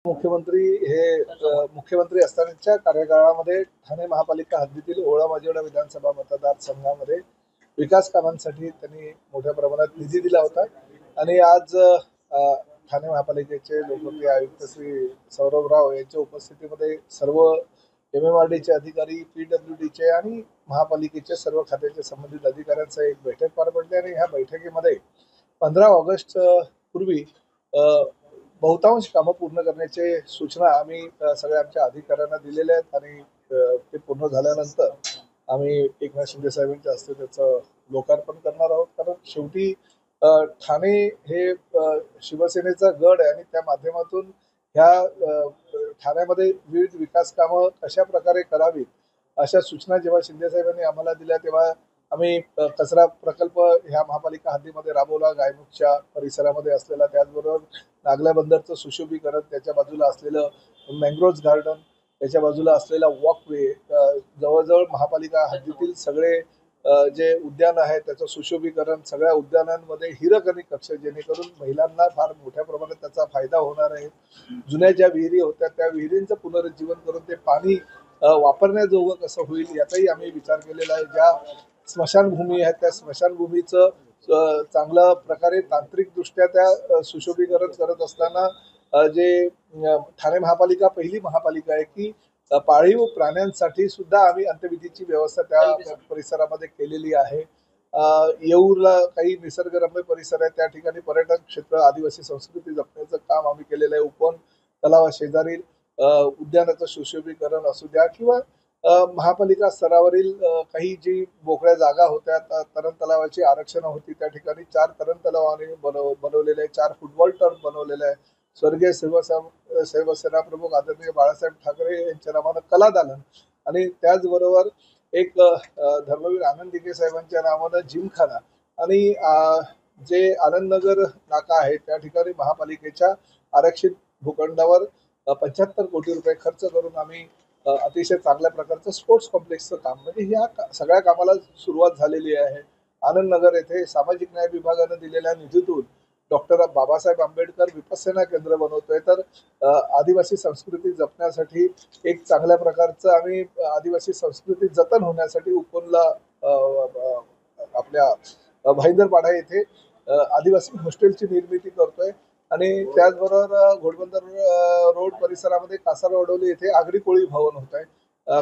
मुख्यमंत्री असतानाच्या कार्यकाळामध्ये ठाणे महापालिका हद्दीतील ओळा माजिवडा विधानसभा मतदारसंघामध्ये विकास कामांसाठी त्यांनी मोठ्या प्रमाणात निधी दिला होता आणि आज ठाणे महापालिकेचे लोकप्रिय आयुक्त श्री सौरभ राव यांच्या उपस्थितीमध्ये सर्व MMRDचे अधिकारी, PWDचे आणि महापालिकेचे सर्व खात्याचे संबंधित अधिकाऱ्यांचा एक बैठक पार पडली आणि ह्या बैठकीमध्ये 15 ऑगस्ट पूर्वी बहुतांश कामं पूर्ण करण्याचे सूचना आम्ही सगळ्या आमच्या अधिकाऱ्यांना दिलेल्या आहेत आणि ते पूर्ण झाल्यानंतर आम्ही एकनाथ शिंदे साहेबांच्या हस्ते त्याचं लोकार्पण करणार आहोत. कारण शेवटी ठाणे हे शिवसेनेचा गड आहे आणि त्या माध्यमातून ह्या ठाण्यामध्ये विविध विकास कामं कशा प्रकारे करावीत अशा सूचना जेव्हा शिंदे साहेबांनी आम्हाला दिल्या तेव्हा आम्ही कचरा प्रकल्प ह्या महापालिका हद्दीमध्ये राबवला. गायमुखच्या परिसरामध्ये असलेला, त्याचबरोबर नागल्या बंदरचं सुशोभीकरण, त्याच्या बाजूला असलेलं मँग्रोव्ह गार्डन, त्याच्या बाजूला असलेला वॉकवे, जवळजवळ महापालिका हद्दीतील सगळे जे उद्यान आहे त्याचं सुशोभीकरण, सगळ्या उद्यानांमध्ये हिरकणी कक्ष, जेणेकरून महिलांना फार मोठ्या प्रमाणात त्याचा फायदा होणार आहे. जुन्या ज्या विहिरी होत्या त्या विहिरींचं पुनरुज्जीवन करून ते पाणी वापरण्याजोगं कसं होईल याचाही आम्ही विचार केलेला आहे. ज्या स्मशानभूमी आहेत त्या स्मशानभूमीचं चांगल्या प्रकारे तांत्रिकदृष्ट्या त्या सुशोभीकरण करत असताना जे ठाणे महापालिका पहिली महापालिका आहे की पाळीव प्राण्यांसाठी सुद्धा आम्ही अंत्यविधीची व्यवस्था त्या परिसरामध्ये केलेली आहे. येऊरला काही निसर्गरम्य परिसर आहे, त्या ठिकाणी पर्यटन क्षेत्र, आदिवासी संस्कृती जपण्याचं काम आम्ही केलेलं आहे. उपवन तलावा शेजारील उद्यानाचं सुशोभीकरण असू द्या किंवा महापालिका स्तरावरील काही जी मोकळ्या जागा होत्या, तरण तलावाची आरक्षण होती, त्या ठिकाणी 4 तरण तलाव आम्ही बनवलेले आहे, 4 फुटबॉल टर्फ बनवलेले आहे. स्वर्गीय शिवसेना प्रमुख आदरणीय बाळासाहेब ठाकरे यांच्या नावानं कला दालन आणि त्याचबरोबर एक धर्मवीर आनंद दिघे साहेबांच्या नावानं जिमखाना आणि जे आनंदनगर नाका आहे त्या ठिकाणी महापालिकेच्या आरक्षित भूखंडावर 75 कोटी रुपये खर्च करून आम्ही अतिशय चांगल्या प्रकारचं स्पोर्ट्स कॉम्प्लेक्सचं काम, म्हणजे ह्या सगळ्या कामाला सुरुवात झालेली आहे. आनंदनगर येथे सामाजिक न्याय विभागानं दिलेल्या निधीतून डॉक्टर बाबासाहेब आंबेडकर विपස්සना केंद्र बनवतोय. तर आदिवासी संस्कृती जपण्यासाठी एक चांगल्या प्रकारचं आम्ही आदिवासी संस्कृती जतन होण्यासाठी उपवनला आपल्या भाईंदरपाडा येथे आदिवासी हॉस्टेलची निर्मिती करतोय आणि त्याचबरोबर घोडबंदर रोड परिसरामध्ये कासारवडोली येथे आगरी कोळी भवन होत आहे.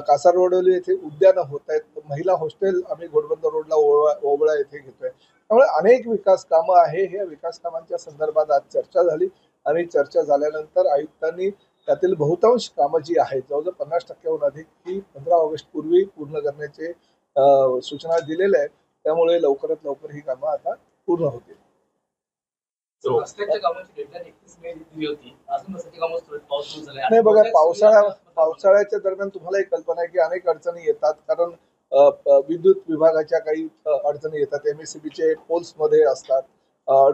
कासारवडोली येथे उद्यानं होत आहेत. महिला हॉस्टेल आम्ही घोडबंदर रोडला ओवळा येथे घेतोय. त्यामुळे अनेक विकास कामं आहे. ह्या विकास कामांच्या संदर्भात आज चर्चा झाली आणि चर्चा झाल्यानंतर आयुक्तांनी त्यातील बहुतांश कामं जी आहेत, जवळजवळ 50% अधिक ही 15 ऑगस्ट पूर्वी पूर्ण करण्याचे सूचना दिलेल्या आहेत. त्यामुळे लवकरात लवकर ही कामं आता पूर्ण होतील. नाही बघा, पावसाळ्याच्या दरम्यान तुम्हाला एक कल्पना आहे की अनेक अडचणी येतात. कारण विद्युत विभागाच्या काही अडचणी येतात, MSCBचे पोल्स मध्ये असतात,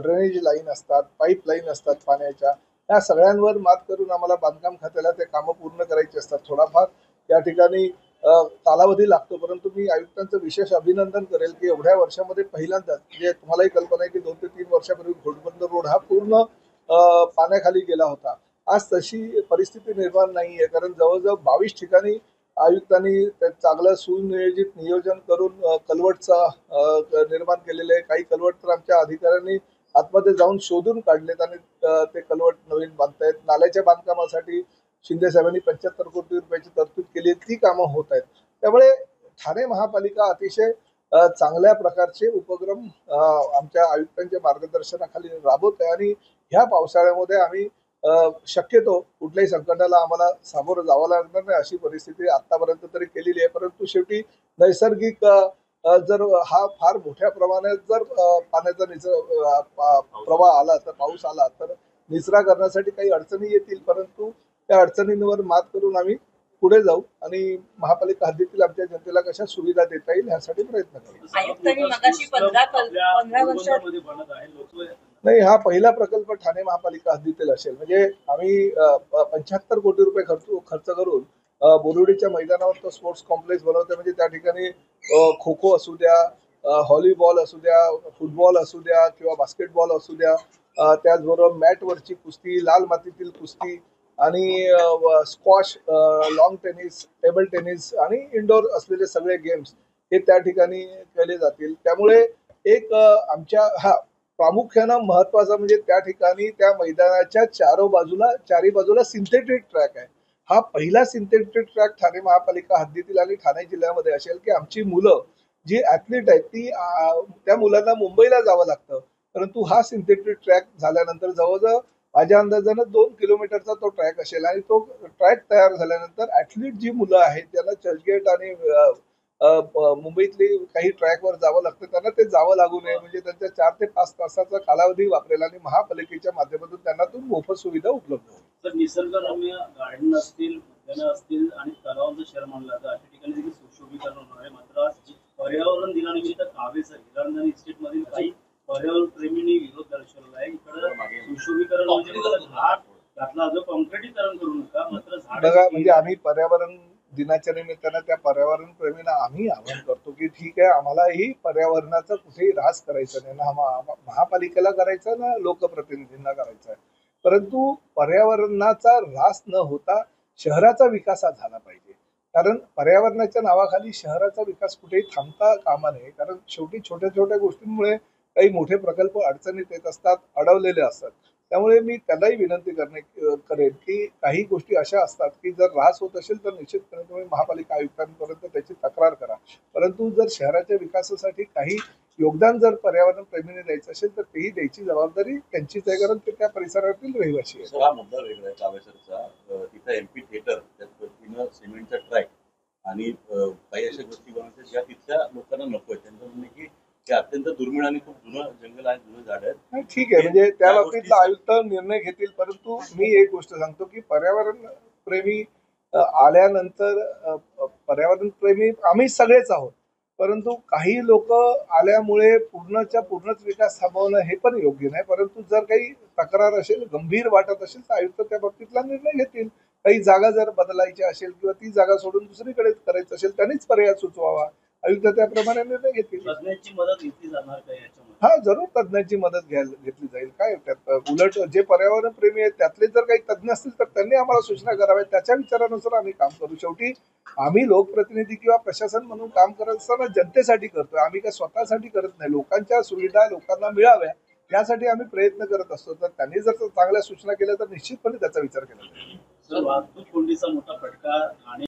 ड्रेनेज लाईन असतात, पाईप लाईन असतात पाण्याच्या. या सगळ्यांवर मात करून आम्हाला बांधकाम खात्याला ते कामं पूर्ण करायची असतात. थोडाफार या ठिकाणी कालावधी लागतो, परंतु मी आयुक्तांचं विशेष अभिनंदन करेल की एवढ्या वर्षामध्ये पहिल्यांदाच, म्हणजे तुम्हालाही कल्पना आहे की 2 ते 3 वर्षापूर्वी घोडबंदर रोड हा पूर्ण पाण्याखाली गेला होता. आज तशी परिस्थिती निर्माण नाहीये, कारण जवळजवळ 22 ठिकाणी आयुक्तांनी चांगलं सुनियोजित नियोजन करून कलवटचा निर्माण केलेले आहे. काही कलवट तर आमच्या अधिकाऱ्यांनी आतमध्ये जाऊन शोधून काढलेत आणि ते कलवट नवीन बांधतायत. नाल्याच्या बांधकामासाठी शिंदे साहेबांनी 75 कोटी रुपयाची तरतूद केली, ती कामं होत आहेत. त्यामुळे ठाणे महापालिका अतिशय चांगल्या प्रकारचे उपक्रम आमच्या आयुक्तांच्या मार्गदर्शनाखाली राबवत आहे आणि ह्या पावसाळ्यामध्ये आम्ही शक्यतो कुठल्याही संकटाला आम्हाला सामोरं जावं लागणार नाही अशी परिस्थिती आतापर्यंत तरी केलेली आहे. परंतु शेवटी नैसर्गिक जर हा फार मोठ्या प्रमाणात जर पाण्याचा प्रवाह आला, तर पाऊस आला तर निचरा करण्यासाठी काही अडचणी येतील, परंतु त्या अडचणींवर मात करून आम्ही पुढे जाऊ आणि महापालिका हद्दीतील आमच्या जनतेला कशा सुविधा देता येईल यासाठी प्रयत्न करू. नाही, हा पहिला प्रकल्प ठाणे महापालिका हद्दीतील असेल. म्हणजे आम्ही 75 कोटी रुपये खर्च करून बोरिवडीच्या मैदानावर तो स्पोर्ट्स कॉम्प्लेक्स बनवतोय. म्हणजे त्या ठिकाणी खो खो असू द्या, व्हॉलीबॉल असू द्या, फुटबॉल असू द्या किंवा बास्केटबॉल असू द्या, त्याचबरोबर मॅटवरची कुस्ती, लाल मातीतील कुस्ती, आणि squash, long tennis, table tennis आणि इंडोर असलेले सगळे गेम्स हे त्या ठिकाणी केले जातील. त्यामुळे एक आमच्या प्रामुख्यानं महत्वाचं म्हणजे त्या ठिकाणी त्या मैदानाच्या चारी बाजूला सिंथेटिक ट्रॅक आहे. हा पहिला सिंथेटिक ट्रॅक ठाणे महापालिका हद्दीतील आणि ठाणे जिल्ह्यामध्ये असेल की आमची मुलं जी ऍथलीट आहेत ती त्या मुलांना मुंबईला जावं लागतं, परंतु हा सिंथेटिक ट्रॅक झाल्यानंतर जवळजवळ माझ्या अंदाजानं 2 किलोमीटरचा तो ट्रॅक असेल आणि तो ट्रॅक तयार झाल्यानंतर ऍथलीट जी मुलं आहेत त्यांना चर्चगेट आणि मुंबईतली काही ट्रॅकवर जावं लागतं, त्यांना ते जावं लागू नये म्हणजे त्यांच्या 4 ते 5 तासाचा कालावधी वापरेल आणि महापालिकेच्या माध्यमातून त्यांना तो मोफत सुविधा उपलब्ध होईल. तर निसर्गरम्य गार्डन असतील, उद्यानं असतील आणि तलावांचं शहर मानलं जातं अशा ठिकाणी देखील सुशोभीकरण होणार आहे. मात्र आज पर्यावरण दिनानिमित्त कावेसर हिरानंदानी इस्टेटमधील काही पर्यावरण प्रेमींनी विरोध दर्शवला आहे. इकडे सुशोभीकरण म्हणजे घाट घातला जो कॉन्क्रिटीकरण करू नका, मात्र बघा म्हणजे आम्ही पर्यावरण दिनाच्या निमित्तानं त्या पर्यावरण प्रेमींना आम्ही आवाहन करतो की ठीक आहे, आम्हालाही पर्यावरणाचा कुठेही ऱ्हास करायचा नाही ना, महापालिकेला करायचा ना लोकप्रतिनिधींना करायचा आहे, परंतु पर्यावरणाचा ऱ्हास न होता शहराचा विकास हा झाला पाहिजे. कारण पर्यावरणाच्या नावाखाली शहराचा विकास कुठेही थांबता कामा नये. कारण शेवटी छोट्या छोट्या गोष्टींमुळे काही मोठे प्रकल्प अडचणीत येत असतात, अडवलेले असतात. त्यामुळे मी त्यालाही विनंती करेन की काही गोष्टी अशा असतात की जर ऱ्हास होत असेल तर निश्चितपणे तुम्ही महापालिका आयुक्तांपर्यंत त्याची तक्रार करा, परंतु जर शहराच्या विकासासाठी काही योगदान जर पर्यावरण प्रेमीने द्यायचं असेल तर तेही द्यायची जबाबदारी त्यांचीच आहे, कारण ते त्या परिसरातील रहिवासी आहेत. हा मुद्दा वेगळा आहे कावेसरचा. तिथं एमपी थिएटर, त्या पद्धतीनं सिमेंटचा ट्रॅक आणि काही अशा गोष्टी बनवायच्या ज्या तिथल्या लोकांना नको आहे. त्यांचं म्हणणं की ते अत्यंत दुर्मिळ आणि खूप जुनं जंगल आहे, जुनं झाड आहे. ठीक आहे, म्हणजे त्या बाबतीतला आयुक्त निर्णय घेतील, परंतु मी एक गोष्ट सांगतो की पर्यावरण प्रेमी आल्यानंतर पर्यावरण प्रेमी आम्ही सगळेच आहोत, परंतु काही लोक आल्यामुळे पूर्णच विकास थांबवणं हे पण योग्य नाही. परंतु जर काही तक्रार असेल, गंभीर वाटत असेल तर आयुक्त त्या बाबतीतला निर्णय घेतील. काही जागा जर बदलायची असेल किंवा ती जागा सोडून दुसरीकडे करायचं असेल त्यांनीच पर्याय सुचवावा, आयुक्त त्याप्रमाणे निर्णय घेतील. तज्ञांची मदत घेतली जाणार का याच्यामध्ये? हा, जरूर तज्ञांची मदत घेतली जाईल. काय त्यात उलट जे पर्यावरण प्रेमी आहेत त्यातले जर काही तज्ञ असतील तर त्यांनी आम्हाला सूचना कराव्यात, त्याच्या विचारानुसार आम्ही काम करू. शेवटी आम्ही लोकप्रतिनिधी किंवा प्रशासन म्हणून काम करत असताना जनतेसाठी करतोय, आम्ही काय स्वतःसाठी करत नाही. लोकांच्या सुविधा लोकांना मिळाव्या यासाठी आम्ही प्रयत्न करत असतो. तर त्यांनी जर चांगल्या सूचना केल्या तर निश्चितपणे त्याचा विचार केला जाईल. वाहतूक कोंडीचा मोठा फटका